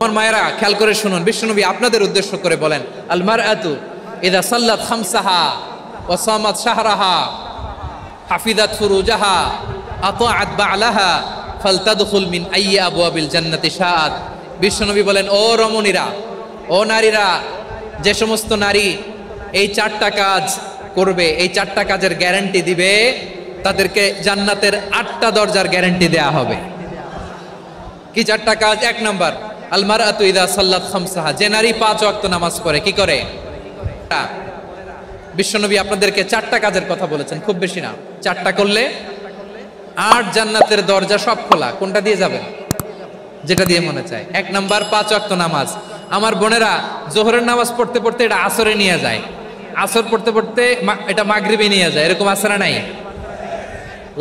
আমার মায়েরা খেয়াল করে শুনুন, বিশ্বনবী আপনাদের উদ্দেশ্য করে বলেন, আল মারআতু ইযা সাল্লাত খামসাহা ওয়া সামাত শাহরাহা হাফিজাত ফুরুজাহা আতাআত বা'লাহা ফালতাদখুল মিন আইয়ি আবওয়াবিল জান্নাতি শাআত। বিশ্বনবী বলেন, ও রমণীরা, ও নারীরা, যে সমস্ত নারী এই চারটা কাজ করবে, এই চারটা কাজের গ্যারান্টি দিবে, তাদেরকে জান্নাতের 8টা দরজার গ্যারান্টি দেয়া হবে। কি চারটা কাজ? 1 নাম্বার, আল মারআতু ইযা সাল্লাত খামসাহা, যে নারী 5 ওয়াক্ত নামাজ পড়ে কি করে? বিশ্বনবী আপনাদেরকে 4টা কাজের কথা বলেছেন, খুব বেশি না, 4টা করলে 8 জান্নাতের দরজা সব খোলা। কোনটা দিয়ে যাবেন? যেটা দিয়ে মনে চায়। 1 নাম্বার 5 ওয়াক্ত নামাজ। আমার বোনেরা জোহরের নামাজ পড়তে পড়তে এটা আসরে নিয়ে যায়, আসর পড়তে পড়তে এটা মাগরিবে নিয়ে যায়, এরকম আসরা নাই?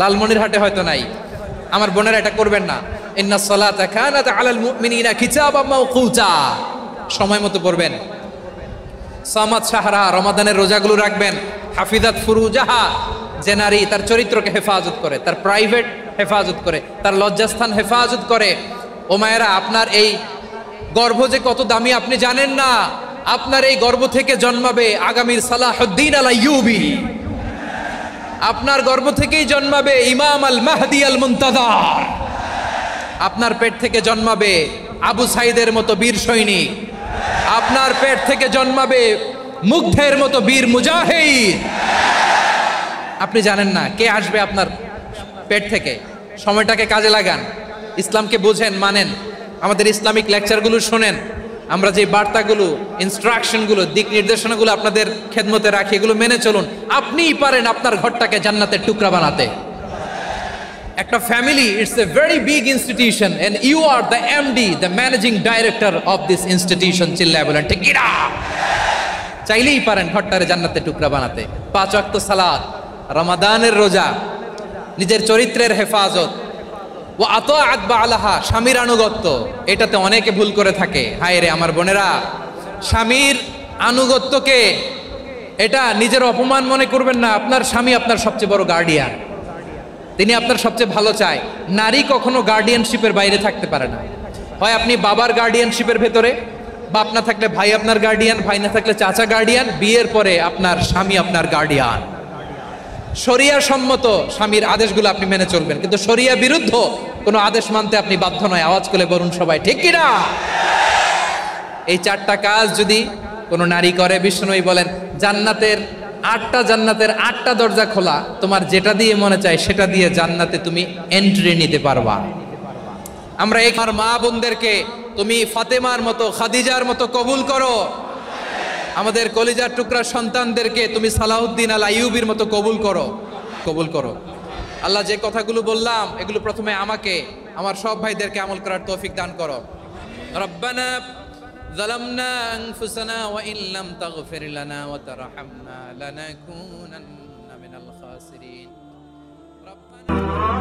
লালমনিরহাটে হয়তো নাই। আমার বোনেরা এটা করবেন না। ইন্নাস সালাতা কানাত আলাল মুমিনিনা কিতাবাম মাওকুতা, সময় মতো পড়বেন। সামাত শাহরা, রমাদানের রোজাগুলো রাখবেন। হাফিজাত ফুরুজাহা, যে নারী তার চরিত্রকে হেফাজত করে, তার প্রাইভেট হেফাজত করে, তার লজ্জাস্থান হেফাজত করে। ও মায়েরা, আপনার এই গর্ভ যে কত দামি আপনি জানেন না। আপনার এই গর্ভ থেকে জন্মাবে আগামীর সালাহুদ্দিন আল আইয়ুবী। আপনার গর্ভ থেকেই জন্মাবে ইমাম আল মাহদি আল মুনতাজার। আপনার পেট থেকে জন্মাবে আবু সাইদের মতো বীর সৈনিক। আপনার পেট থেকে জন্মাবে মুগ্ধের মতো বীর মুজাহিদ। আপনি জানেন না কে আসবে আপনার পেট থেকে। সময়টাকে কাজে লাগান, ইসলামকে বুঝেন, মানেন, আমাদের ইসলামিক লেকচারগুলো শোনেন। আমরা যে বার্তাগুলো, ইনস্ট্রাকশনগুলো, দিক নির্দেশনাগুলো আপনাদের খেদমতে রাখি, এগুলো মেনে চলুন। আপনিই পারেন আপনার ঘরটাকে জান্নাতের টুকরা বানাতে। একটা family, it's a very big institution and you are the MD, the managing director of this institution. চিল্লায় বলেন ঠিক কিনা? চাইলেই পারেন ঘরটারে জান্নাতের টুকরা বানাতে। 5 ওয়াক্ত সালাত, রমাদানের রোজা, নিজের চরিত্রের হেফাজত, ও আতাআত বা'লাহা, স্বামীর আনুগত্য। এটাতে অনেকে ভুল করে থাকে। হায় রে আমার বোনেরা, স্বামীর আনুগত্যকে এটা নিজের অপমান মনে করবেন না। আপনার স্বামী আপনার সবচেয়ে বড় গার্ডিয়ান, তিনি আপনার সবচেয়ে ভালো চায়। নারী কখনো গার্ডিয়ানশিপের বাইরে থাকতে পারে না। হয় আপনি বাবার গার্ডিয়ানশিপের ভেতরে, বাপ না থাকলে ভাই আপনার গার্ডিয়ান, ভাই না থাকলে চাচা গার্ডিয়ান, বিয়ের পরে আপনার স্বামী আপনার গার্ডিয়ান। শরিয়া সম্মত স্বামীর আদেশগুলো আপনি মেনে চলবেন, কিন্তু শরিয়া বিরুদ্ধ কোনো আদেশ মানতে আপনি বাধ্য নয়। আওয়াজ করে বলুন সবাই ঠিক কিনা? এই 4টা কাজ যদি কোনো নারী করে, বিষ্ণুই বলেন জান্নাতের 8টা দরজা খোলা। তোমার যেটা দিয়ে মনে চায় সেটা দিয়ে জান্নাতে তুমি এন্ট্রি নিতে পারবা। আমরা এই মা বোনদেরকে তুমি ফাতেমার মতো, খাদিজার মতো কবুল করো। আমাদের কলিজার টুকরা সন্তানদেরকে তুমি সালাহুদ্দিন আল আইয়ুবীর মতো কবুল করো, কবুল করো। আল্লাহ যে কথাগুলো বললাম এগুলো প্রথমে আমাকে, আমার সব ভাইদেরকে আমল করার তৌফিক দান করো। রব্বানা যালামনা আনফুসানা ওয়া ইন লাম তাগফির লানা ওয়া তারহামনা লানাকুনান্না মিনাল খাসিরিন। রব্বানা